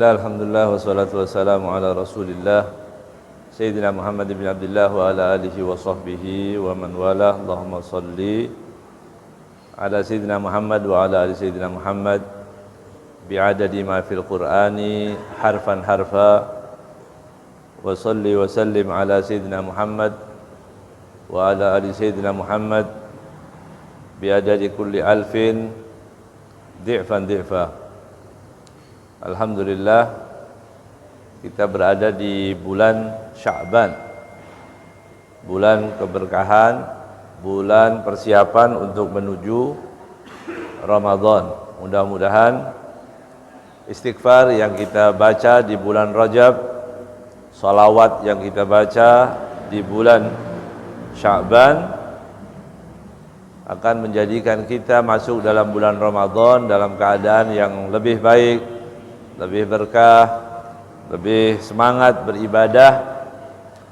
Bismillah, alhamdulillah, wassalatu wassalamu ala rasulillah Sayyidina Muhammad bin Abdullah wa ala alihi wa sahbihi wa man wala. Allahumma salli ala Sayyidina Muhammad wa ala ali Sayyidina Muhammad bi'adadi ma fil Qur'ani harfan harfa. Wa salli wa sallim ala Sayyidina Muhammad wa ala ali Sayyidina Muhammad bi'adadi kulli alfin di'fan di'fa. Alhamdulillah, kita berada di bulan Sya'ban, bulan keberkahan, bulan persiapan untuk menuju Ramadan. Mudah-mudahan istighfar yang kita baca di bulan Rajab, salawat yang kita baca di bulan Sya'ban akan menjadikan kita masuk dalam bulan Ramadan dalam keadaan yang lebih baik, lebih berkah, lebih semangat beribadah,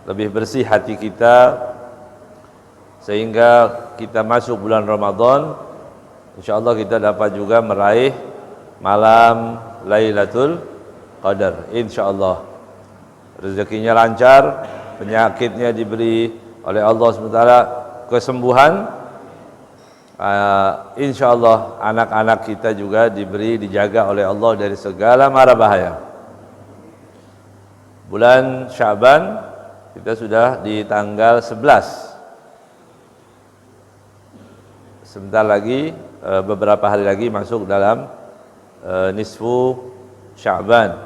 lebih bersih hati kita, sehingga kita masuk bulan Ramadan insyaallah kita dapat juga meraih malam Lailatul Qadar insyaallah. Rezekinya lancar, penyakitnya diberi oleh Allah SWT kesembuhan. InsyaAllah anak-anak kita juga dijaga oleh Allah dari segala mara bahaya. Bulan Sya'ban kita sudah di tanggal 11. Sebentar lagi, beberapa hari lagi masuk dalam nisfu Sya'ban.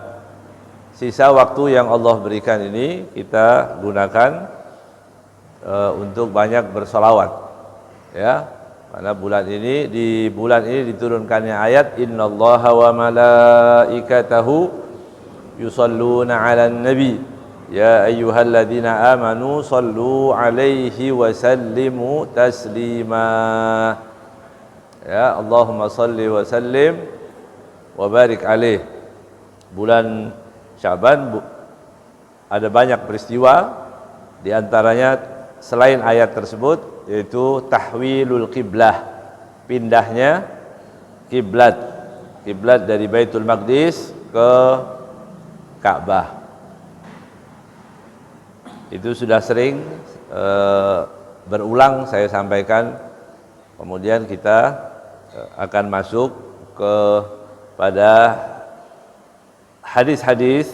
Sisa waktu yang Allah berikan ini kita gunakan untuk banyak bersolawat, ya. Karena di bulan ini diturunkannya ayat innallaha wa malaikatahu yusalluna 'alan nabi ya ayyuhalladzina amanu sallu 'alaihi wa sallimu taslima. Ya, Allahumma salli wa sallim wa barik alaih. Bulan Sya'ban ada banyak peristiwa, di antaranya selain ayat tersebut yaitu tahwilul qiblah, pindahnya kiblat dari Baitul Maqdis ke Ka'bah. Itu sudah sering berulang saya sampaikan. Kemudian kita akan masuk pada hadis-hadis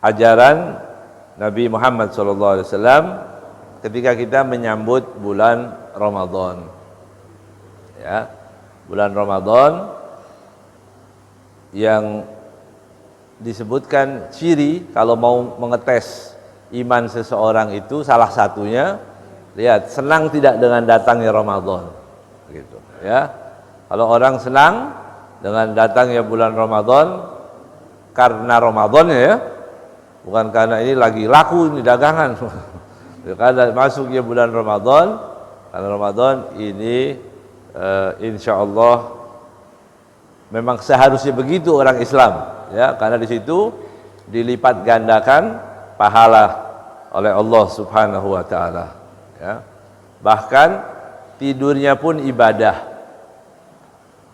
ajaran Nabi Muhammad SAW ketika kita menyambut bulan Ramadan. Ya, bulan Ramadan yang disebutkan ciri kalau mau mengetes iman seseorang itu salah satunya, lihat, senang tidak dengan datangnya Ramadan, gitu, ya. Kalau orang senang dengan datangnya bulan Ramadan karena Ramadannya, ya, bukan karena ini lagi laku ini dagangan. Karena masuknya bulan Ramadan, karena Ramadan ini insyaallah memang seharusnya begitu orang Islam, ya, karena di situ dilipat gandakan pahala oleh Allah Subhanahu wa taala, ya. Bahkan tidurnya pun ibadah.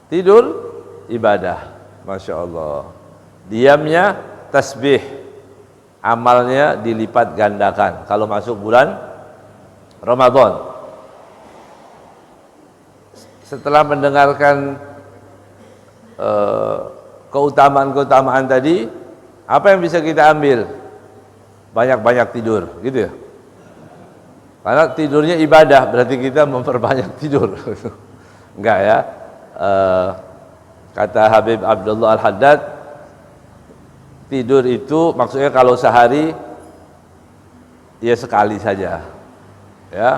Tidur ibadah, Masya Allah. Diamnya tasbih. Amalnya dilipat gandakan kalau masuk bulan Ramadan. Setelah mendengarkan keutamaan-keutamaan tadi, apa yang bisa kita ambil? Banyak-banyak tidur, gitu ya. Karena tidurnya ibadah, berarti kita memperbanyak tidur. Enggak, ya. Kata Habib Abdullah Al-Haddad, tidur itu maksudnya kalau sehari ya sekali saja, ya.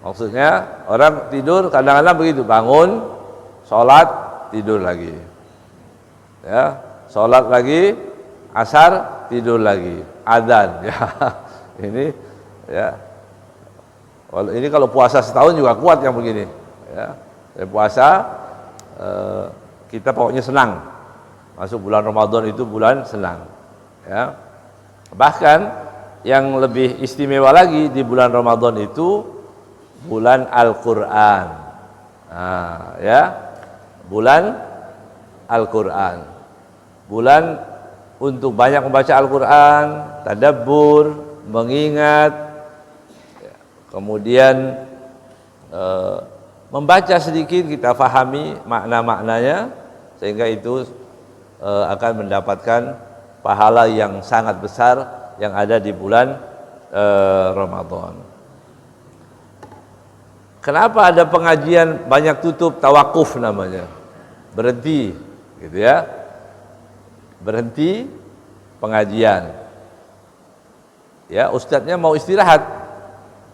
Maksudnya orang tidur kadang-kadang begitu, bangun, sholat, tidur lagi, ya, sholat lagi, asar, tidur lagi, adzan, ya. Ini, ya, ini kalau puasa setahun juga kuat yang begini, ya. Puasa kita pokoknya senang. Masuk bulan Ramadan itu bulan senang, ya. Bahkan yang lebih istimewa lagi di bulan Ramadan itu bulan Al-Qur'an. Nah, ya, bulan Al-Qur'an. bulan untuk banyak membaca Al-Quran, tadabbur, mengingat, kemudian membaca sedikit kita fahami makna-maknanya, sehingga itu akan mendapatkan pahala yang sangat besar yang ada di bulan Ramadan. Kenapa ada pengajian banyak tutup, tawakuf namanya, berhenti, gitu ya, berhenti pengajian. Ya, ustadznya mau istirahat,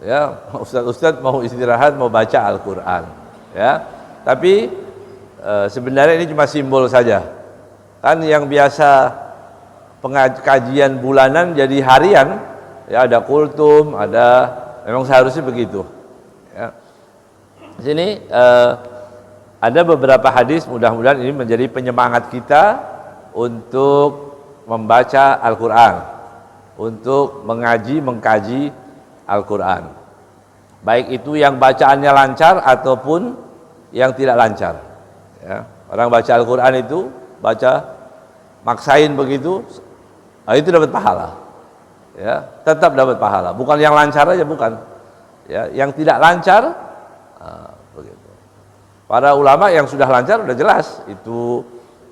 ya, ustadz mau istirahat, mau baca Al-Quran, ya. Tapi sebenarnya ini cuma simbol saja. Kan yang biasa kajian bulanan jadi harian, ya, ada kultum, ada, memang seharusnya begitu. Ya. Di sini ada beberapa hadis, mudah-mudahan ini menjadi penyemangat kita untuk membaca Al-Quran, untuk mengaji, mengkaji Al-Quran, baik itu yang bacaannya lancar ataupun yang tidak lancar, ya. Orang baca Al-Quran itu baca maksain begitu, itu dapat pahala, ya, tetap dapat pahala, bukan yang lancar aja, bukan, ya, yang tidak lancar. Begitu. Para ulama yang sudah lancar sudah jelas, itu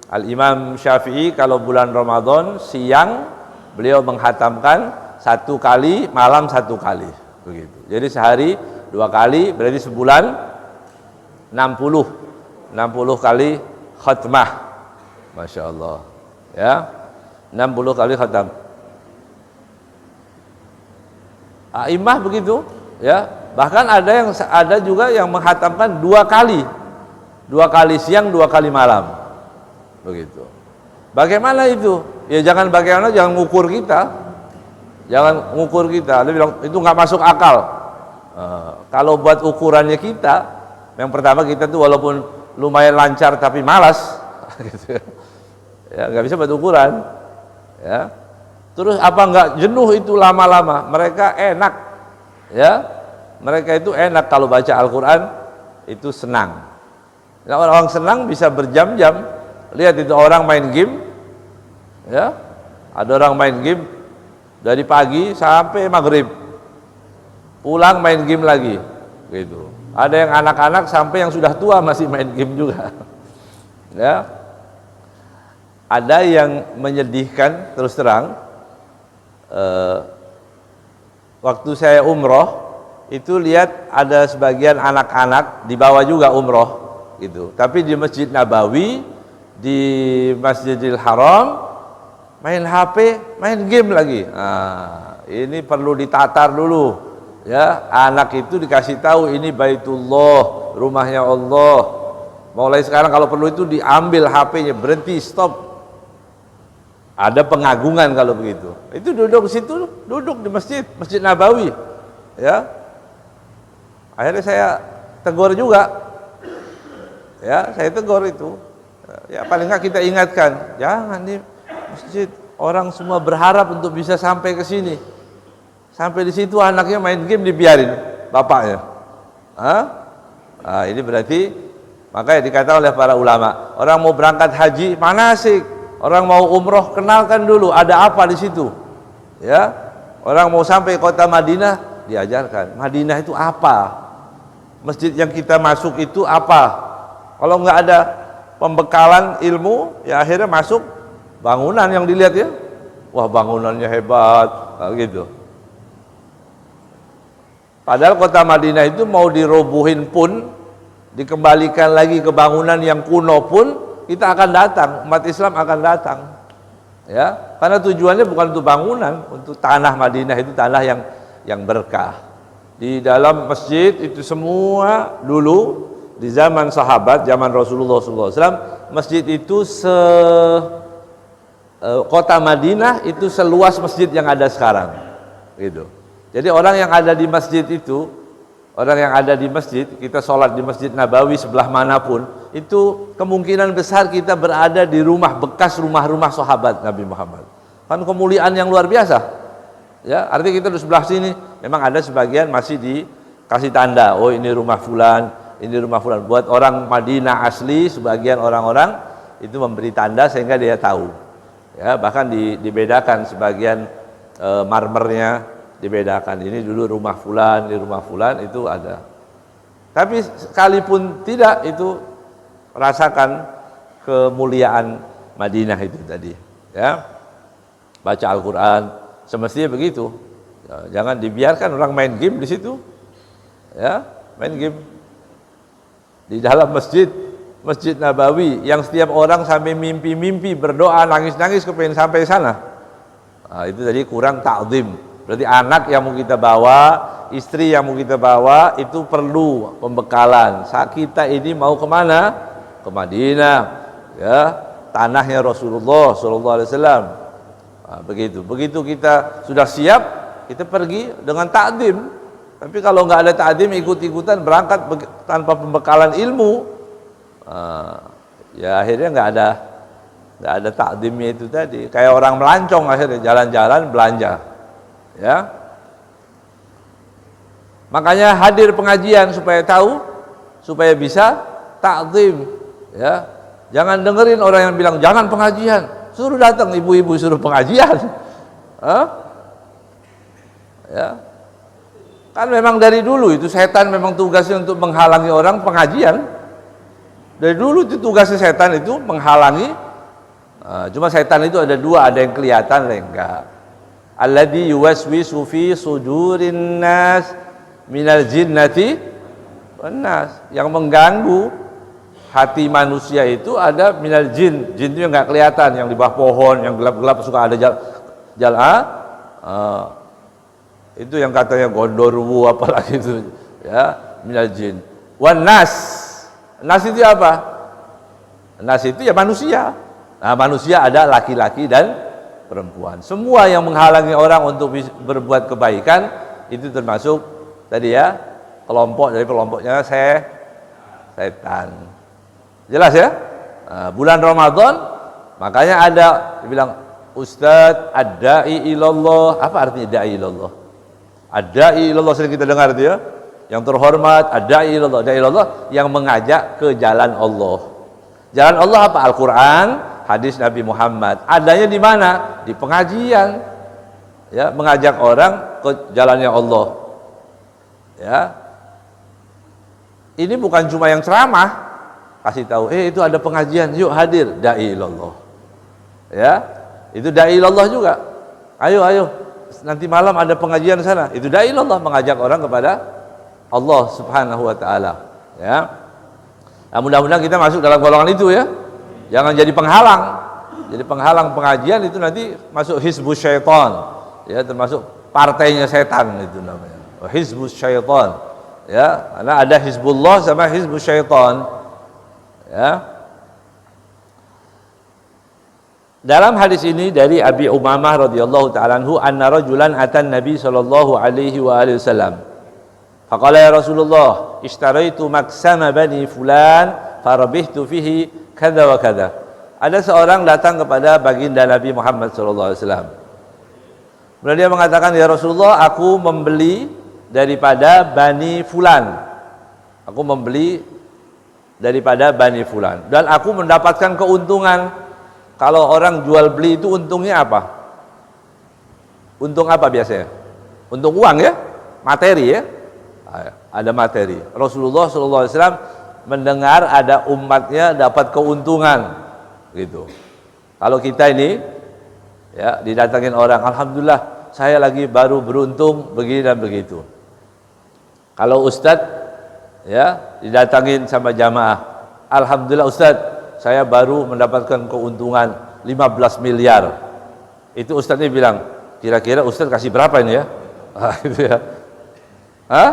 Al-Imam Syafi'i kalau bulan Ramadan siang beliau menghatamkan 1 kali, malam 1 kali, begitu. Jadi sehari 2 kali, berarti sebulan 60 kali khatmah, masya Allah, ya, 60 kali khatam. A'immah begitu, ya. Bahkan ada juga yang menghatamkan 2 kali, 2 kali siang, 2 kali malam, begitu. Bagaimana itu? Ya jangan bagaimana, jangan ngukur kita, jangan ngukur kita. Dia bilang itu nggak masuk akal. Kalau buat ukurannya kita, yang pertama kita tuh walaupun lumayan lancar tapi malas, gitu. Ya nggak bisa buat ukuran, ya. Terus apa nggak jenuh itu lama-lama? Mereka enak, ya. Mereka itu enak kalau baca Al-Quran, itu senang. Nah, orang senang bisa berjam-jam. Lihat itu orang main game, ya, ada orang main game dari pagi sampai maghrib, pulang main game lagi, gitu. Ada yang anak-anak sampai yang sudah tua masih main game juga, ya. Ada yang menyedihkan, terus terang, waktu saya umroh itu lihat ada sebagian anak-anak dibawa juga umroh, gitu. Tapi di Masjid Nabawi, di Masjidil Haram, main HP, main game lagi. Nah, ini perlu ditatar dulu, ya. Anak itu dikasih tahu ini Baitullah, rumahnya Allah. Mulai sekarang kalau perlu itu diambil HP-nya, berhenti, stop. Ada pengagungan kalau begitu. Itu duduk di situ, duduk di Masjid Nabawi, ya. Akhirnya saya tegur juga, ya, saya tegur itu, ya, paling nggak kita ingatkan, jangan nih masjid, orang semua berharap untuk bisa sampai ke sini, sampai di situ anaknya main game dibiarin bapaknya, ini berarti, makanya dikatakan oleh para ulama, orang mau berangkat haji manasik, orang mau umroh kenalkan dulu ada apa di situ, ya, orang mau sampai kota Madinah diajarkan Madinah itu apa, masjid yang kita masuk itu apa. Kalau nggak ada pembekalan ilmu, ya akhirnya masuk bangunan yang dilihat, ya, wah bangunannya hebat, gitu. Padahal kota Madinah itu mau dirobohin pun, dikembalikan lagi ke bangunan yang kuno pun, kita akan datang, umat Islam akan datang, ya, karena tujuannya bukan untuk bangunan, untuk tanah Madinah itu tanah yang berkah. Di dalam masjid itu semua dulu di zaman sahabat, zaman Rasulullah SAW, masjid itu kota Madinah itu seluas masjid yang ada sekarang, gitu. Jadi orang yang ada di masjid itu, orang yang ada di masjid, kita sholat di Masjid Nabawi sebelah manapun, itu kemungkinan besar kita berada di rumah bekas rumah-rumah sahabat Nabi Muhammad. Kan kemuliaan yang luar biasa. Ya, artinya kita di sebelah sini memang ada sebagian masih dikasih tanda, oh ini rumah fulan, ini rumah fulan. Buat orang Madinah asli, sebagian orang-orang itu memberi tanda sehingga dia tahu. Ya, bahkan dibedakan sebagian marmernya dibedakan. Ini dulu rumah fulan, di rumah fulan itu ada. Tapi sekalipun tidak, itu rasakan kemuliaan Madinah itu tadi. Ya, baca Al-Quran semestinya begitu. Ya, jangan dibiarkan orang main game di situ. Ya, main game di dalam Masjid Nabawi yang setiap orang sampai mimpi-mimpi berdoa nangis-nangis kepengen sampai sana. Nah, itu tadi kurang ta'zim. Berarti anak yang mau kita bawa, istri yang mau kita bawa itu perlu pembekalan. Saat kita ini mau kemana? Ke Madinah, ya, tanahnya Rasulullah SAW. Nah, begitu kita sudah siap, kita pergi dengan ta'zim. Tapi kalau nggak ada ta'zim, ikut-ikutan berangkat tanpa pembekalan ilmu, ya akhirnya nggak ada ta'zimnya itu tadi. Kayak orang melancong akhirnya jalan-jalan belanja. Ya, makanya hadir pengajian supaya tahu, supaya bisa ta'zim. Ya, jangan dengerin orang yang bilang jangan pengajian, suruh datang ibu-ibu suruh pengajian. Ya, kan memang dari dulu itu setan memang tugasnya untuk menghalangi orang pengajian. Dari dulu itu tugasnya setan itu menghalangi. Cuma setan itu ada dua, ada yang kelihatan, ada yang enggak. Alladzi yuwaswisu fi sudurin nas minal jinnati wan nas, yang mengganggu hati manusia itu ada minal jin. Jin itu yang enggak kelihatan, yang di bawah pohon, yang gelap-gelap suka ada jalan. Itu yang katanya gondorwu apalagi itu, ya, minal jin. Wan nas. Nas itu apa? Nas itu ya manusia. Nah, manusia ada laki-laki dan perempuan. Semua yang menghalangi orang untuk berbuat kebaikan itu termasuk tadi ya, kelompok dari kelompoknya setan. Jelas ya? Nah, bulan Ramadan makanya ada dibilang Ustadz ad-da'i ilallah. Apa artinya da'i ilallah? Ad-da'i ilallah sering kita dengar itu ya. Yang terhormat ad-da'i ilallah, da'i ilallah yang mengajak ke jalan Allah. Jalan Allah apa? Al-Qur'an, hadis Nabi Muhammad. Adanya di mana? Di pengajian. Ya, mengajak orang ke jalannya Allah. Ya. Ini bukan cuma yang ceramah, kasih tahu, itu ada pengajian, yuk hadir, dai ilallah. Ya. Itu dai ilallah juga. Ayo, nanti malam ada pengajian di sana. Itu dai ilallah, mengajak orang kepada Allah Subhanahu wa taala. Ya. Nah, mudah-mudahan kita masuk dalam golongan itu ya. Jangan jadi penghalang. Jadi penghalang pengajian itu nanti masuk hizbus syaitan. Ya, termasuk partainya setan itu namanya. Hizbus syaitan. Ya, karena ada hizbullah sama hizbus syaitan. Ya. Dalam hadis ini dari Abi Umamah radhiyallahu ta'ala anhu, anna rajulan atan Nabi sallallahu alaihi wa alihi wasallam. Faqala ya Rasulullah, ishtaraitu maksama bani fulan farabihtu fihi kadza wa kadza. Ada seorang datang kepada baginda Nabi Muhammad sallallahu alaihi wasallam. Kemudian dia mengatakan, ya Rasulullah, aku membeli daripada bani fulan. Aku membeli daripada bani fulan dan aku mendapatkan keuntungan. Kalau orang jual beli itu untungnya apa? Untung apa biasanya? Untung uang ya? Materi ya? Ada materi. Rasulullah SAW mendengar ada umatnya dapat keuntungan gitu. Kalau kita ini ya didatangin orang, alhamdulillah saya lagi baru beruntung begini dan begitu. Kalau ustadz ya didatangin sama jamaah, alhamdulillah ustadz saya baru mendapatkan keuntungan 15 miliar. Itu ustadznya bilang, kira-kira ustadz kasih berapa ini ya? Gitu ya. Hah?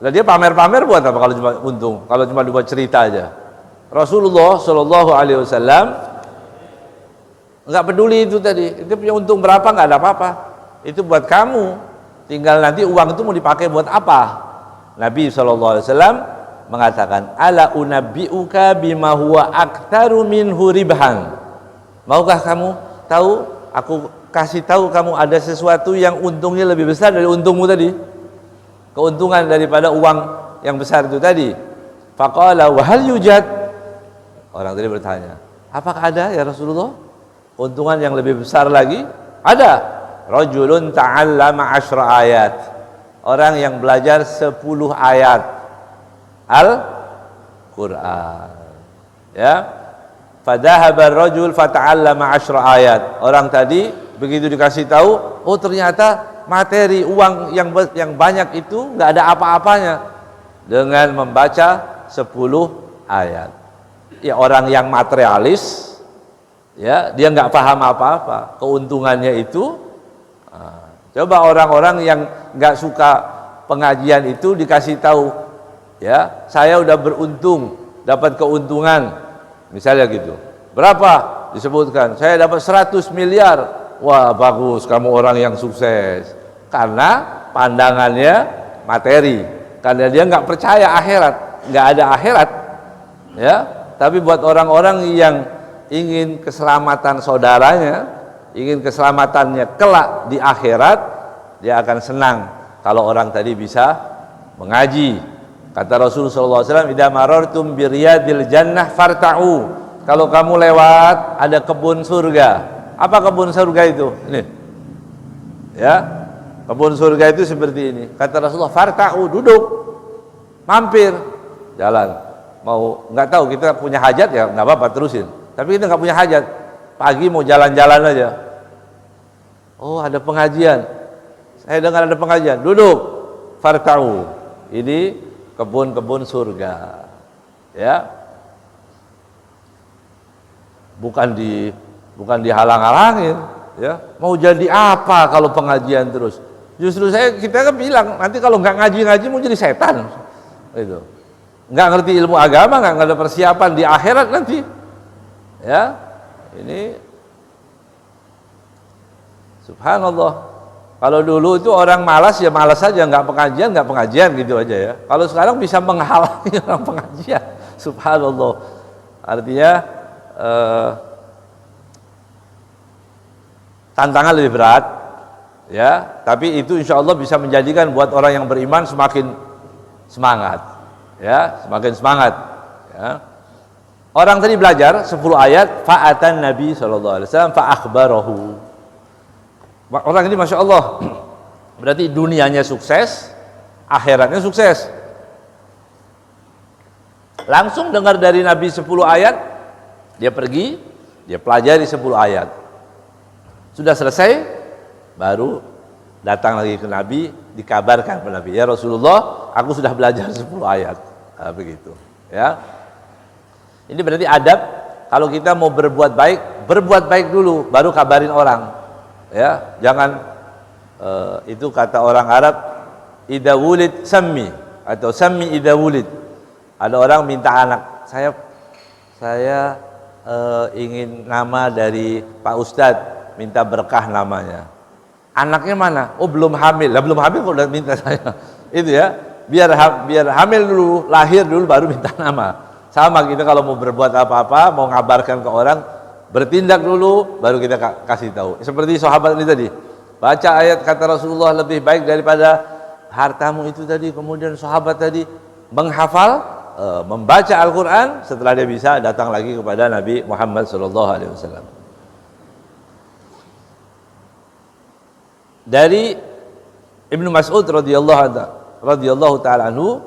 Lah dia pamer-pamer buat apa kalau cuma untung? Kalau cuma buat cerita aja. Rasulullah Shallallahu Alaihi Wasallam nggak peduli itu tadi. Itu punya untung berapa nggak ada apa-apa. Itu buat kamu. Tinggal nanti uang itu mau dipakai buat apa? Nabi Shallallahu Alaihi Wasallam mengatakan, ala unabbiuka bima huwa aktaru minhu ribhan. Maukah kamu tahu? Aku kasih tahu kamu ada sesuatu yang untungnya lebih besar dari untungmu tadi. Keuntungan daripada uang yang besar itu tadi. Faqala wa hal yujad? Orang tadi bertanya, apakah ada ya Rasulullah? keuntungan yang lebih besar lagi ada. Rajulun ta'allama 10 ayat. Orang yang belajar 10 ayat Al-Qur'an. Ya. Fadhahaba ar-rajul fata'allama 10 ayat. Orang tadi begitu dikasih tahu, oh ternyata materi uang yang banyak itu nggak ada apa-apanya dengan membaca 10 ayat. Ya orang yang materialis, ya dia nggak paham apa-apa. Keuntungannya itu, coba orang-orang yang nggak suka pengajian itu dikasih tahu, ya saya udah beruntung, dapat keuntungan, misalnya gitu. Berapa? Disebutkan, saya dapat 100 miliar. Wah bagus, kamu orang yang sukses. Karena pandangannya materi, karena dia nggak percaya akhirat, nggak ada akhirat, ya. Tapi buat orang-orang yang ingin keselamatan saudaranya, ingin keselamatannya kelak di akhirat, dia akan senang kalau orang tadi bisa mengaji. Kata Rasulullah SAW, idza marartum biriyadil jannah farta'u. Kalau kamu lewat ada kebun surga. Apa kebun surga itu? Ini, ya. Kebun surga itu seperti ini. Kata Rasulullah, farta'u, duduk, mampir, jalan. Mau nggak tahu kita punya hajat ya nggak apa-apa terusin. Tapi kita nggak punya hajat. Pagi mau jalan-jalan aja. Oh ada pengajian. Saya dengar ada pengajian. Duduk, farta'u. Ini kebun-kebun surga. Ya. Bukan dihalang-halangin. Ya. Mau jadi apa kalau pengajian terus? Justru kita kan bilang nanti kalau nggak ngaji-ngaji mau jadi setan, itu nggak ngerti ilmu agama, nggak ada persiapan di akhirat nanti, ya ini subhanallah. Kalau dulu itu orang malas ya malas saja, nggak pengajian gitu aja ya. Kalau sekarang bisa menghalangi orang pengajian, subhanallah. Artinya tantangan lebih berat. Ya, tapi itu insya Allah bisa menjadikan buat orang yang beriman semakin semangat, ya, semakin semangat. Ya. Orang tadi belajar 10 ayat, fa'atan Nabi SAW fa'akhbarahu. Orang ini masya Allah, berarti dunianya sukses, akhiratnya sukses. Langsung dengar dari Nabi 10 ayat, dia pergi, dia pelajari 10 ayat. Sudah selesai. Baru datang lagi ke Nabi, dikabarkan kepada Nabi, ya Rasulullah, aku sudah belajar 10 ayat. Nah, begitu. Ya. Ini berarti adab kalau kita mau berbuat baik dulu, baru kabarin orang. Ya, jangan itu kata orang Arab, idza wulid sammi atau sammi idza wulid. Ada orang minta anak, saya ingin nama dari Pak Ustadz, minta berkah namanya. Anaknya mana? Oh belum hamil. Lah belum hamil kok udah minta saya. Itu ya. Biar hamil dulu, lahir dulu baru minta nama. Sama kita kalau mau berbuat apa-apa, mau ngabarkan ke orang, bertindak dulu baru kita kasih tahu. Seperti sahabat ini tadi. Baca ayat kata Rasulullah lebih baik daripada hartamu itu tadi. Kemudian sahabat tadi menghafal, membaca Al-Qur'an, setelah dia bisa datang lagi kepada Nabi Muhammad SAW. Dari Ibnu Mas'ud radhiyallahu taala anhu,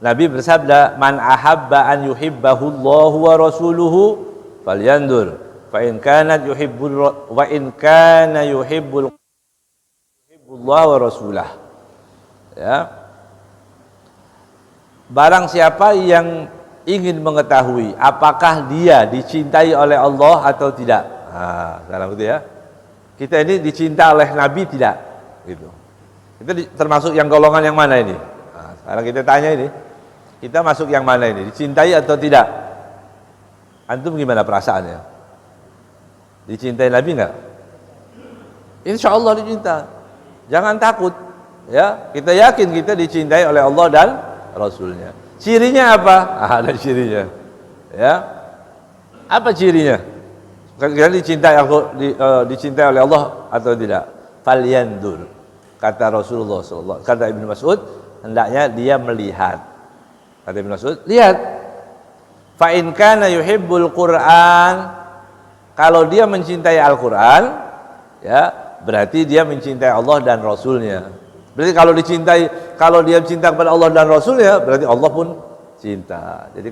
Nabi bersabda, "Man ahabba an yuhibbahu Allahu wa rasuluhu falyandur, fa in kana yuhibbul Allah wa rasulah." Ya. Barang siapa yang ingin mengetahui apakah dia dicintai oleh Allah atau tidak. Nah, sekarang itu ya. Kita ini dicinta oleh Nabi tidak? Gitu. Kita termasuk yang golongan yang mana ini? Nah, sekarang kita tanya ini, kita masuk yang mana ini? Dicintai atau tidak? Antum gimana perasaannya? Dicintai Nabi enggak? Insya Allah dicinta. Jangan takut. Ya, kita yakin kita dicintai oleh Allah dan Rasulnya. Cirinya apa? Ada cirinya. Ya, apa cirinya? Kalian dicintai oleh Allah atau tidak? Falyandur. Kata Rasulullah SAW, kata Ibnu Mas'ud, hendaknya dia melihat. Kata Ibnu Mas'ud, lihat. Fa in kana yuhibbul Qur'an, Kalau dia mencintai Al-Quran, ya berarti dia mencintai Allah dan Rasulnya. Berarti kalau dia cinta kepada Allah dan Rasulnya, berarti Allah pun cinta. Jadi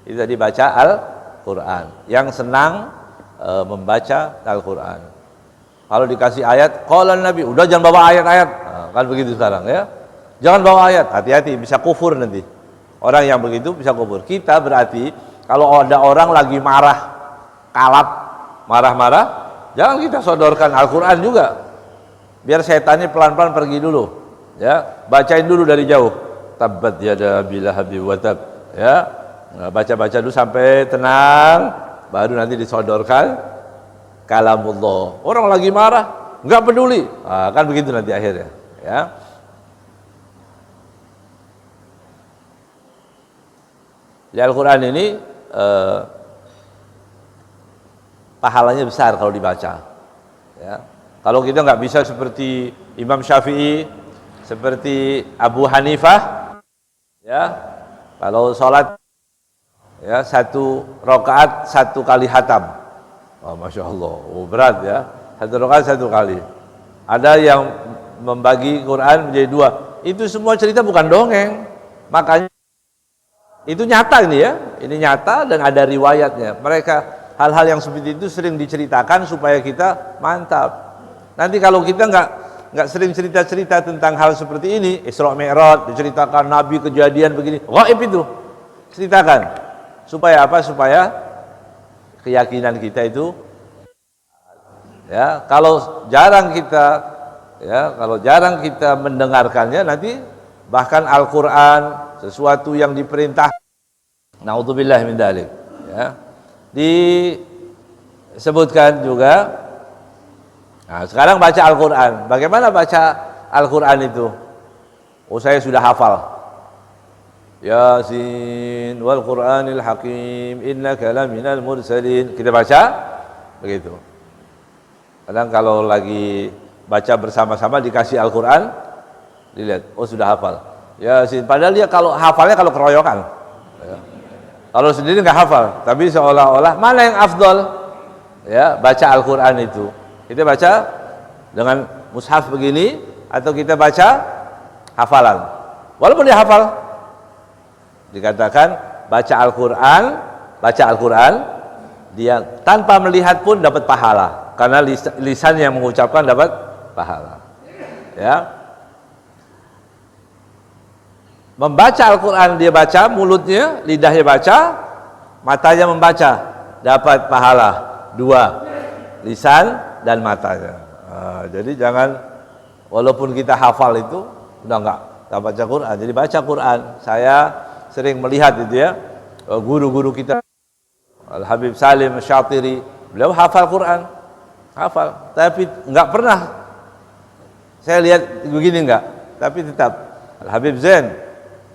itu tadi baca Al-Quran. Yang senang membaca Al-Quran. Kalau dikasih ayat, qala Nabi, udah jangan bawa ayat-ayat. Nah, kan begitu sekarang ya. Jangan bawa ayat, hati-hati bisa kufur nanti. Orang yang begitu bisa kufur. Kita berarti kalau ada orang lagi marah, kalap, marah-marah, jangan kita sodorkan Al-Quran juga. Biar setannya pelan-pelan pergi dulu. Ya, bacain dulu dari jauh. Tabbat yada bilahabi wa tab. Ya, nah, baca-baca dulu sampai tenang, baru nanti disodorkan kalamullah. Orang lagi marah, nggak peduli. Nah, kan begitu nanti akhirnya. Ya. Di Al-Quran ini pahalanya besar kalau dibaca. Ya. Kalau kita nggak bisa seperti Imam Syafi'i, seperti Abu Hanifah, ya, kalau sholat ya 1 rakaat 1 kali hatam, oh, masya Allah, oh, berat ya, 1 rakaat 1 kali. Ada yang membagi Quran menjadi 2. Itu semua cerita bukan dongeng, makanya itu nyata ini ya, ini nyata dan ada riwayatnya. Mereka hal-hal yang seperti itu sering diceritakan supaya kita mantap. Nanti kalau kita nggak sering cerita-cerita tentang hal seperti ini, Isra Mi'raj diceritakan Nabi kejadian begini, gaib itu ceritakan supaya apa? Supaya keyakinan kita itu ya, kalau jarang kita mendengarkannya, nanti bahkan Al-Qur'an sesuatu yang diperintah, naudzubillah min dzalik, ya, disebutkan juga. Nah, sekarang baca Al-Quran. Bagaimana baca Al-Quran itu? Oh, saya sudah hafal. Yasin wal Qur'anil Hakim innaka laminal mursalin. Kita baca begitu. Kadang kalau lagi baca bersama-sama dikasih Al-Quran, dilihat, oh sudah hafal. Yasin. Padahal dia kalau hafalnya kalau keroyokan. Ya. Kalau sendiri nggak hafal, tapi seolah-olah mana yang afdol? Ya, baca Al-Quran itu. Kita baca dengan mushaf begini atau kita baca hafalan. Walaupun dia hafal, dikatakan baca Al-Quran, dia tanpa melihat pun dapat pahala karena lisan yang mengucapkan dapat pahala. Ya. Membaca Al-Quran, dia baca mulutnya, lidahnya baca, matanya membaca, dapat pahala 2, lisan dan matanya. Nah, jadi jangan walaupun kita hafal itu udah enggak baca Quran. Jadi baca Quran. Saya sering melihat itu ya, guru-guru kita Al-Habib Salim Syatiri, beliau hafal Quran. Hafal, tapi enggak pernah saya lihat begini enggak, tapi tetap Al-Habib Zain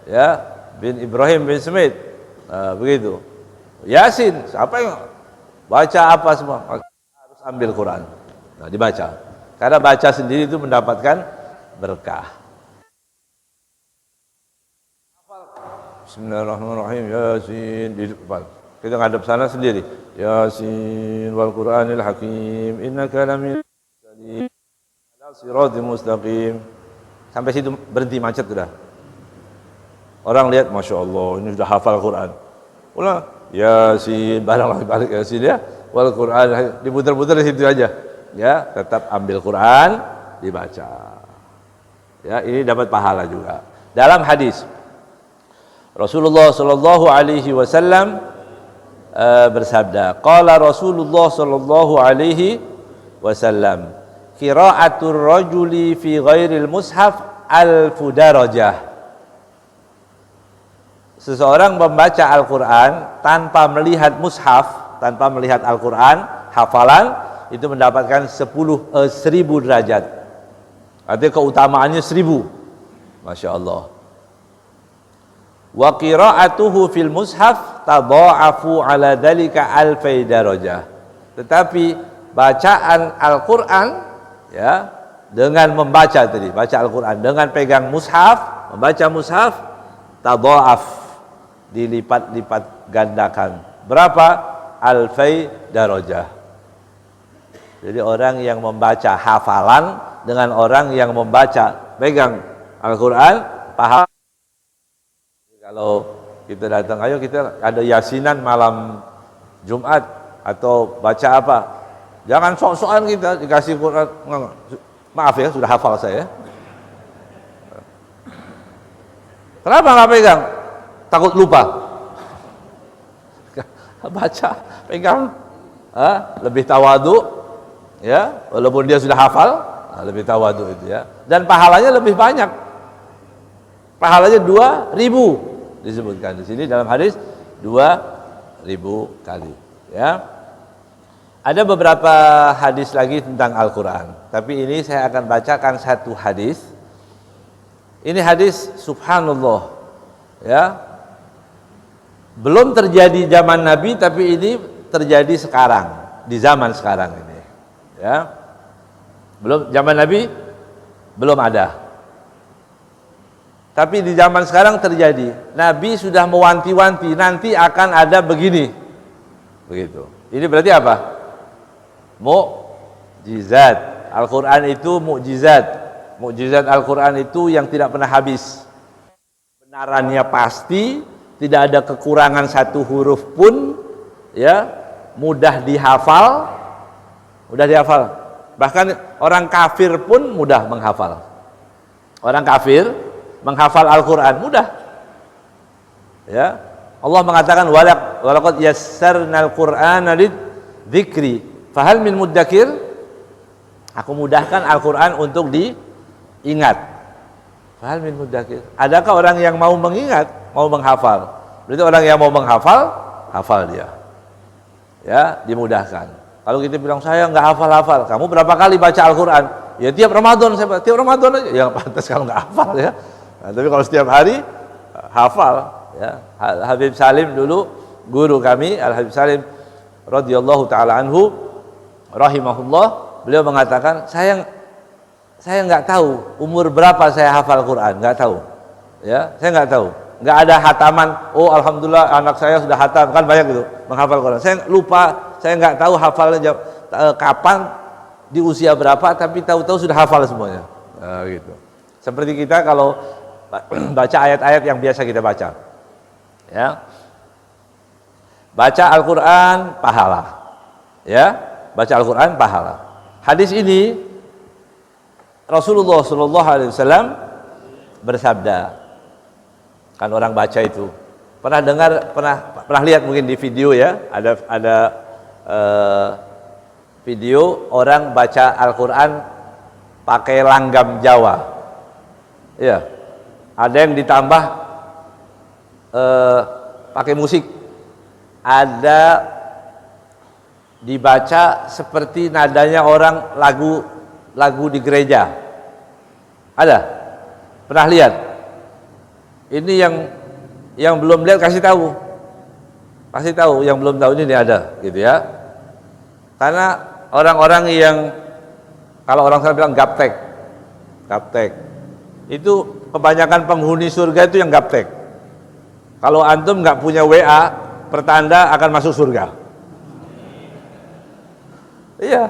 ya bin Ibrahim bin Smith, begitu. Yasin, siapa yang baca apa semua harus ambil Quran. Nah, dibaca. Karena baca sendiri itu mendapatkan berkah. Bismillahirrahmanirrahim. Yasin di depan. Kita ngadep sana sendiri. Yasin wal Qur'anil Hakim innaka laminal siratal mustaqim. Sampai situ berhenti, macet sudah. Orang lihat, masya Allah, ini sudah hafal Quran. Ulang, Yasin, barang balik Yasin ya. Wal Qur'an, diputar-putar di situ aja. Ya, tetap ambil Quran, dibaca. Ya, ini dapat pahala juga. Dalam hadis Rasulullah sallallahu alaihi wasallam bersabda, qala Rasulullah sallallahu alaihi wasallam, qira'atur rajuli fi ghairil mushaf alfu darajah. Seseorang membaca Al-Qur'an tanpa melihat mushaf, tanpa melihat Al-Qur'an, hafalan, itu mendapatkan 1000 derajat. Artinya keutamaannya 1000. Masya Allah. Wa qira'atuhu fil mushaf tadha'afu ala dzalika alfai darajah. Tetapi bacaan Al-Qur'an ya, dengan membaca tadi, baca Al-Qur'an dengan pegang mushaf, membaca mushaf, tadha'af, dilipat-lipat gandakan. Berapa? Alfai darajah. Jadi orang yang membaca hafalan dengan orang yang membaca pegang Al-Quran paham. Kalau kita datang, ayo kita ada yasinan malam Jumat atau baca apa, jangan sok-sokan kita dikasih Quran. Maaf ya, sudah hafal saya. Kenapa nggak pegang? Takut lupa. Baca, pegang, lebih tawadu, ya, walaupun dia sudah hafal, lebih tawadu itu ya. Dan pahalanya lebih banyak. Pahalanya 2.000 disebutkan di sini dalam hadis 2.000 kali. Ya, ada beberapa hadis lagi tentang Al-Quran, tapi ini saya akan bacakan satu hadis. Ini hadis subhanallah, ya, belum terjadi zaman Nabi, tapi ini terjadi sekarang, di zaman sekarang ini, ya. Belum zaman Nabi, belum ada, tapi di zaman sekarang terjadi. Nabi sudah mewanti-wanti nanti akan ada begini, begitu. Ini berarti apa? Mukjizat. Al-Quran itu mukjizat. Mukjizat Al-Quran itu yang tidak pernah habis. Kebenarannya pasti, tidak ada kekurangan satu huruf pun, ya, mudah dihafal, Bahkan orang kafir pun mudah menghafal. Orang kafir menghafal Al-Quran mudah. Ya, Allah mengatakan walaqad yassarnal Qur'ana lidzikri fahal min muddakir. Aku mudahkan Al-Quran untuk diingat. Fahal min muddakir. Adakah orang yang mau mengingat, mau menghafal? Berarti orang yang mau menghafal, hafal dia. Ya, dimudahkan. Kalau kita bilang saya nggak hafal-hafal, kamu berapa kali baca Al-Quran? Ya tiap Ramadan saya tiap Ramadan aja. Ya pantas kalau nggak hafal ya. Nah, tapi kalau setiap hari hafal, ya. Habib Salim dulu guru kami, Al Habib Salim radhiyallahu taala anhu rahimahullah, beliau mengatakan saya nggak tahu umur berapa saya hafal Quran, nggak tahu. Ya, saya nggak tahu. Nggak ada hataman, oh alhamdulillah anak saya sudah hatam, kan banyak gitu menghafal Quran. Saya lupa, saya nggak tahu hafalnya kapan, di usia berapa, tapi tahu-tahu sudah hafal semuanya. Nah, gitu. Seperti kita kalau baca ayat-ayat yang biasa kita baca, ya, baca Al-Quran pahala, ya, baca Al-Quran pahala. Hadis ini Rasulullah SAW bersabda. Kan orang baca itu pernah dengar, pernah lihat mungkin di video ya, ada video orang baca Al-Quran pakai langgam Jawa, ya, ada yang ditambah pakai musik, ada dibaca seperti nadanya orang lagu di gereja, ada, pernah lihat? Ini yang belum lihat kasih tahu yang belum tahu ini ada, gitu ya. Karena orang-orang yang kalau orang sana bilang gaptek, itu kebanyakan penghuni surga itu yang gaptek. Kalau antum nggak punya WA, pertanda akan masuk surga. Iya,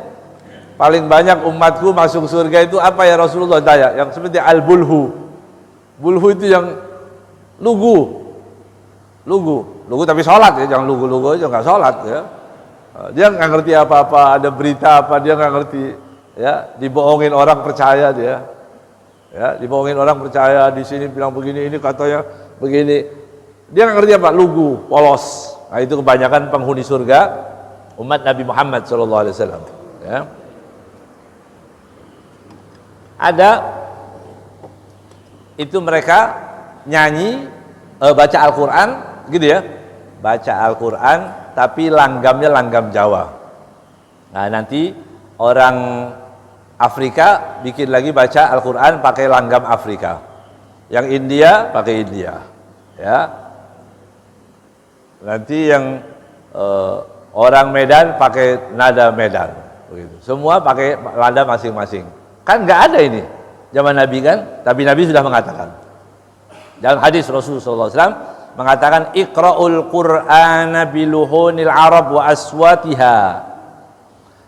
paling banyak umatku masuk surga itu apa ya Rasulullah tanya? Yang seperti al-bulhu itu yang lugu tapi sholat ya, jangan lugu aja nggak sholat ya. Dia nggak ngerti apa-apa, ada berita apa dia nggak ngerti ya, dibohongin orang percaya dia ya, dibohongin orang percaya, di sini bilang begini, ini katanya begini, dia nggak ngerti apa, lugu, polos. Nah itu kebanyakan penghuni surga umat Nabi Muhammad SAW ya. Ada itu mereka nyanyi, baca Al-Quran gitu ya, baca Al-Quran tapi langgamnya langgam Jawa. Nah nanti orang Afrika bikin lagi baca Al-Quran pakai langgam Afrika, yang India pakai India ya, nanti yang orang Medan pakai nada Medan begitu. Semua pakai nada masing-masing. Kan nggak ada ini zaman Nabi kan, tapi Nabi sudah mengatakan dalam hadis Rasulullah SAW mengatakan Iqra'ul Qur'ana biluhunil Arab wa aswatiha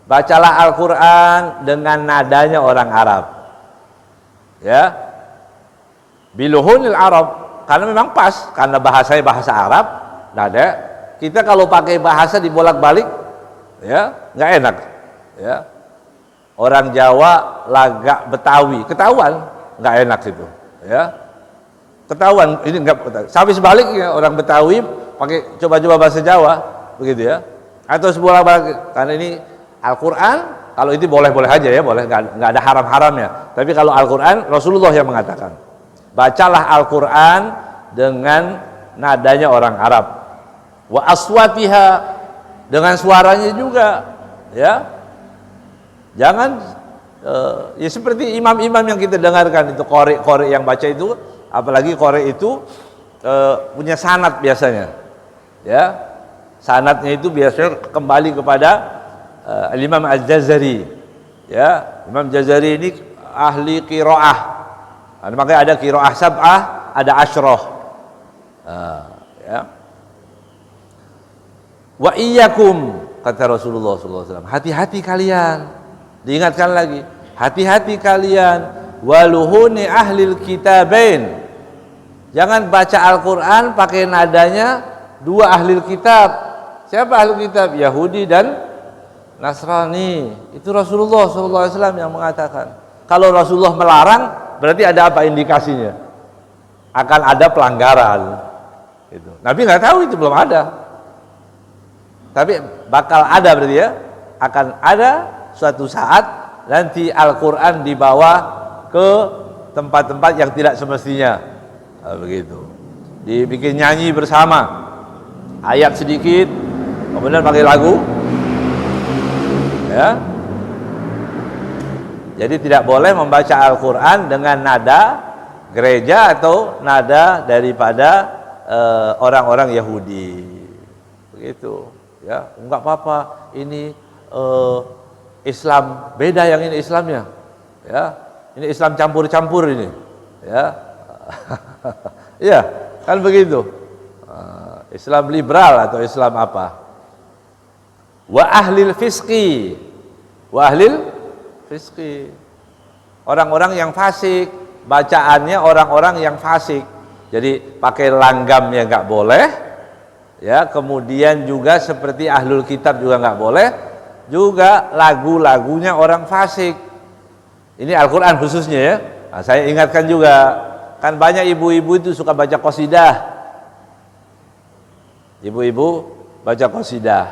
Bacalah Al-Quran dengan nadanya orang Arab. Ya, biluhunil Arab, karena memang pas, karena bahasanya bahasa Arab. Nada kita kalau pakai bahasa dibolak-balik, ya nggak enak. Ya, orang Jawa lagak Betawi, ketahuan nggak enak itu. Ya, ketahuan ini nggak. Sampai sebaliknya orang Betawi pakai coba-coba bahasa Jawa, begitu ya. Atau sebolak-balik, karena ini Al-Quran, kalau itu boleh-boleh aja ya, boleh, nggak ada haram-haramnya. Tapi kalau Al-Quran, Rasulullah yang mengatakan, bacalah Al-Quran dengan nadanya orang Arab. Wa aswatiha, dengan suaranya juga, ya. Jangan ya seperti imam-imam yang kita dengarkan itu, qori yang baca itu, apalagi qori itu punya sanad biasanya. Ya. Sanadnya itu biasanya kembali kepada Imam Al-Jazari. Ya, Imam Jazari ini ahli qiraah. Makanya ada qiraah sab'ah, ada asyroh. Ya. Wa iyyakum, kata Rasulullah SAW, hati-hati kalian. Diingatkan lagi, hati-hati kalian, waluhuni ahlil kitabain. Jangan baca Al-Quran pakai nadanya dua ahli kitab. Siapa ahli kitab? Yahudi dan Nasrani. Itu Rasulullah SAW yang mengatakan. Kalau Rasulullah melarang, berarti ada apa indikasinya? Akan ada pelanggaran. Itu. Nabi nggak tahu, itu belum ada. Tapi bakal ada berarti ya. Akan ada suatu saat nanti Al-Quran dibawa ke tempat-tempat yang tidak semestinya. Begitu. Dibikin nyanyi bersama. Ayat sedikit, kemudian pakai lagu. Ya. Jadi tidak boleh membaca Al-Quran dengan nada gereja atau nada daripada orang-orang Yahudi. Begitu. Ya, enggak apa-apa. Ini Islam beda, yang ini Islamnya. Ya, ini Islam campur-campur ini. Ya, iya, kan begitu. Islam liberal atau Islam apa? Wa ahlil fisqi, wa ahlil fisqi, orang-orang yang fasik, bacaannya orang-orang yang fasik. Jadi pakai langgamnya nggak boleh, ya. Kemudian juga seperti ahlul kitab juga nggak boleh, juga lagu-lagunya orang fasik. Ini Al-Quran khususnya ya. Nah, saya ingatkan juga, kan banyak ibu-ibu itu suka baca qasidah. Ibu-ibu baca qasidah.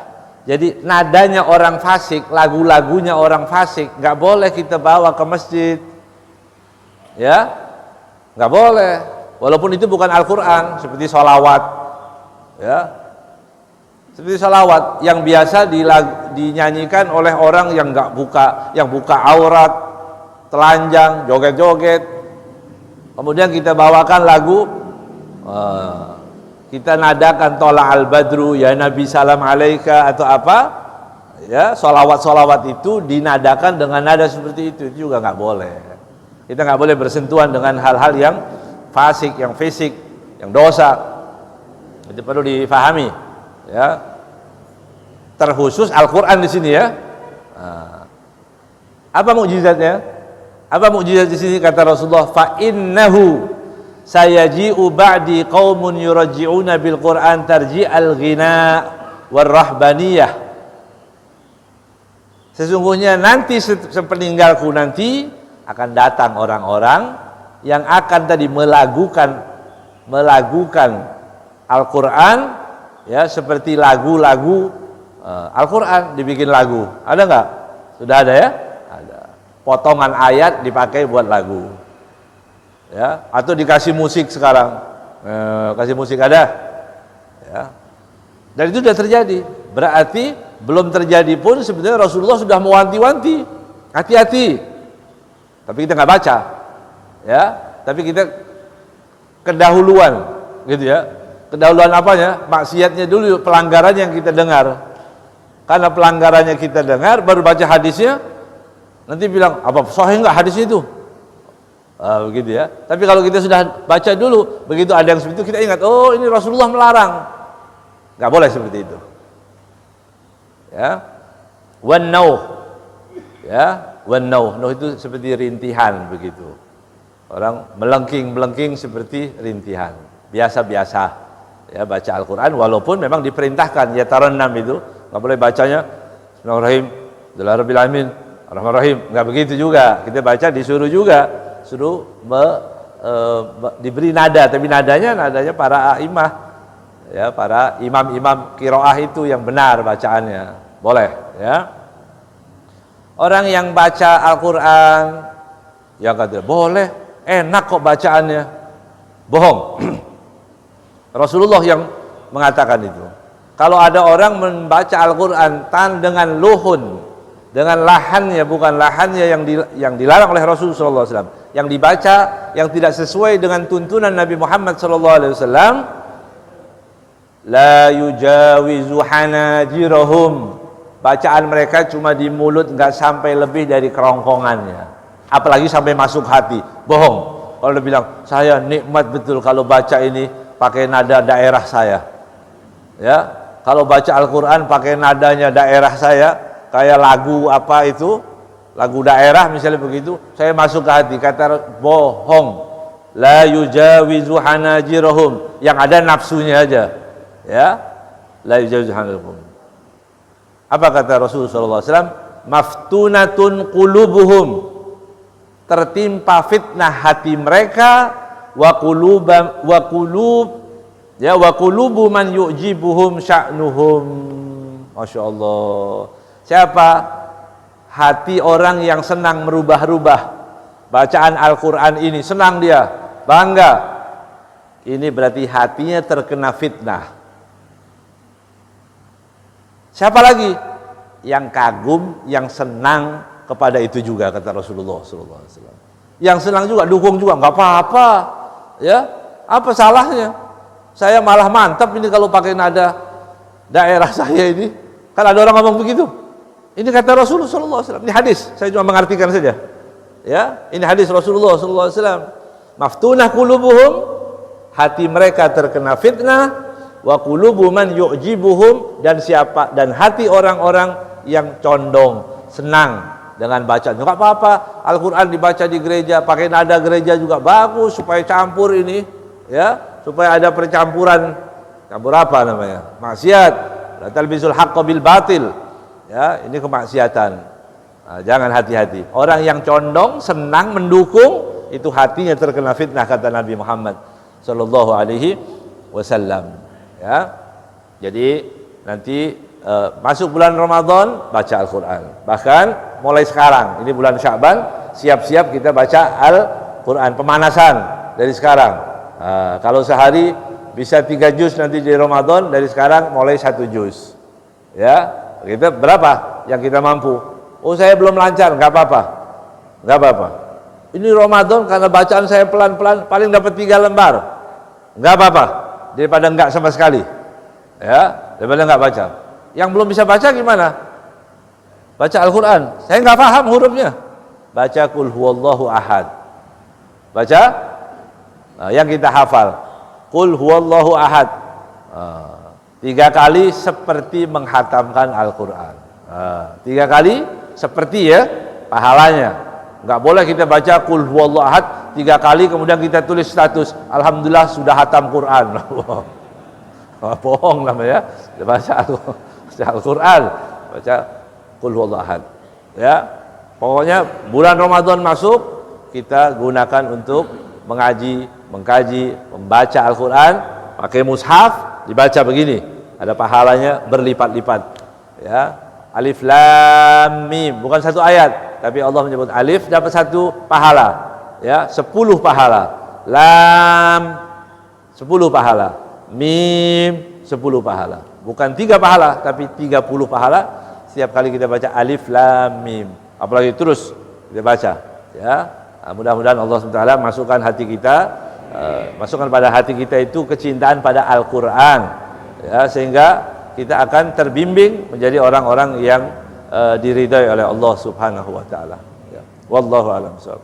Jadi nadanya orang fasik, lagu-lagunya orang fasik, nggak boleh kita bawa ke masjid, ya, nggak boleh. Walaupun itu bukan Al-Quran, seperti sholawat, ya, seperti sholawat yang biasa dinyanyikan oleh orang yang nggak buka, yang buka aurat, telanjang, joget-joget. Kemudian kita bawakan lagu, kita nadakan tola al-badru, ya Nabi salam alaika atau apa, ya, solawat-solawat itu dinadakan dengan nada seperti itu juga nggak boleh. Kita nggak boleh bersentuhan dengan hal-hal yang fasik, yang fisik, yang dosa. Itu perlu difahami, ya. Terkhusus Al-Quran di sini ya. Apa mukjizatnya? Apa mukjizat di sini? Kata Rasulullah, fa innahu sayaji'u ba'di qaumun yurajji'una bil Qur'an tarji'al ghina war rahbaniyah. Sesungguhnya nanti sepeninggalku nanti akan datang orang-orang yang akan tadi melagukan Al-Quran, ya, seperti lagu-lagu Al-Quran dibikin lagu. Ada nggak? Sudah ada ya? Ada. Potongan ayat dipakai buat lagu. Ya, atau dikasih musik sekarang, kasih musik ada, ya. Dan itu sudah terjadi. Berarti belum terjadi pun sebenarnya Rasulullah sudah mewanti-wanti, hati-hati. Tapi kita nggak baca, ya. Tapi kita kedahuluan, gitu ya. Kedahuluan apanya? Maksiatnya dulu, pelanggarannya yang kita dengar. Karena pelanggarannya kita dengar, baru baca hadisnya, nanti bilang apa sahih nggak hadisnya itu? Begitu ya. Tapi kalau kita sudah baca dulu, begitu ada yang seperti itu kita ingat, oh ini Rasulullah melarang. Nggak boleh seperti itu. Ya. Wan nauh, Ya, wan-nauh itu seperti rintihan begitu. Orang melengking seperti rintihan. Biasa-biasa ya baca Al-Qur'an, walaupun memang diperintahkan ya tarannam itu, enggak boleh bacanya Bismillahirrahmanirrahim, Alhamdulillahirabbil alamin, Ar-Rahmanir-Rahim, enggak begitu juga. Kita baca disuruh juga, suruh diberi nada, tapi nadanya para imam, ya para imam-imam qiraah itu yang benar bacaannya. Boleh, ya. Orang yang baca Al-Qur'an yang kata boleh, enak kok bacaannya. Bohong. Rasulullah yang mengatakan itu. Kalau ada orang membaca Al-Qur'an dengan luhun, dengan lahannya, bukan lahannya yang dilarang oleh Rasulullah SAW, yang dibaca yang tidak sesuai dengan tuntunan Nabi Muhammad SAW, la yujawizu hanajirahum, bacaan mereka cuma di mulut, nggak sampai lebih dari kerongkongannya, apalagi sampai masuk hati. Bohong. Kalau dia bilang saya nikmat betul kalau baca ini pakai nada daerah saya, ya, kalau baca Al-Quran pakai nadanya daerah saya, kayak lagu apa itu, lagu daerah misalnya begitu, saya masuk ke hati. Kata bohong. La yujawizu hanajirahum, yang ada nafsunya aja, ya. La yujawizu hanajirahum. Apa kata Rasulullah SAW? Maftunatun qulubuhum, tertimpa fitnah hati mereka, wa qulubu man yu'jibuhum sya'nuhum. Masya Allah. Siapa? Hati orang yang senang merubah-rubah bacaan Al-Quran ini, senang dia, bangga. Ini berarti hatinya terkena fitnah. Siapa lagi? Yang kagum, yang senang kepada itu juga, kata Rasulullah SAW. Yang senang juga, dukung juga, nggak apa-apa, ya. Apa salahnya? Saya malah mantap ini kalau pakai nada daerah saya ini. Kan ada orang ngomong begitu. Ini kata Rasulullah SAW. Ini hadis, saya cuma mengartikan saja. Ya, ini hadis Rasulullah SAW. Maftunah qulubuhum, hati mereka terkena fitnah. Wa qulubu man yu'jibuhum, dan hati orang-orang yang condong, senang dengan bacaan. Enggak apa-apa, Al-Qur'an dibaca di gereja, pakai nada gereja juga bagus supaya campur ini, ya, supaya ada percampuran. Campur apa namanya? Maksiat. La talbisul haqqo bil batil. Ya, ini kemaksiatan. Nah, jangan, hati-hati. Orang yang condong, senang, mendukung, itu hatinya terkena fitnah, kata Nabi Muhammad sallallahu alaihi wasallam. Ya, jadi nanti masuk bulan Ramadan baca Al-Quran. Bahkan mulai sekarang, ini bulan Sya'ban, siap-siap kita baca Al-Quran, pemanasan dari sekarang. Kalau sehari bisa 3 juz nanti di Ramadan, dari sekarang mulai 1 juz. Ya, kita berapa yang kita mampu? Oh, saya belum lancar, nggak apa-apa, nggak apa-apa. Ini Ramadan karena bacaan saya pelan-pelan, paling dapat 3 lembar, nggak apa-apa. Daripada enggak sama sekali, ya, daripada enggak baca. Yang belum bisa baca gimana? Baca Al-Quran, saya enggak paham hurufnya, baca Qul huwallahu ahad, baca yang kita hafal, Qul huwallahu ahad, 3 kali seperti menghatamkan Al-Quran. 3 kali seperti, ya, pahalanya. Enggak boleh kita baca Qul huwallahu ahad 3 kali kemudian kita tulis status alhamdulillah sudah hatam Quran. Bohong namanya. Baca Al-Quran, baca Qul huwallahu ahad. Ya. Pokoknya bulan Ramadan masuk, kita gunakan untuk mengaji, mengkaji, membaca Al-Quran, pakai mushaf, dibaca begini, ada pahalanya berlipat-lipat. Ya. Alif lam mim, bukan 1 ayat, tapi Allah menyebut alif dapat 1 pahala. Ya, 10 pahala. Lam 10 pahala. Mim 10 pahala. Bukan 3 pahala, tapi 30 pahala setiap kali kita baca alif lam mim. Apalagi terus kita baca, ya. Mudah-mudahan Allah SWT masukkan hati kita, masukkan pada hati kita itu kecintaan pada Al-Qur'an, ya, sehingga kita akan terbimbing menjadi orang-orang yang diridai oleh Allah Subhanahu wa taala. Ya. Wallahu a'lam bishawab.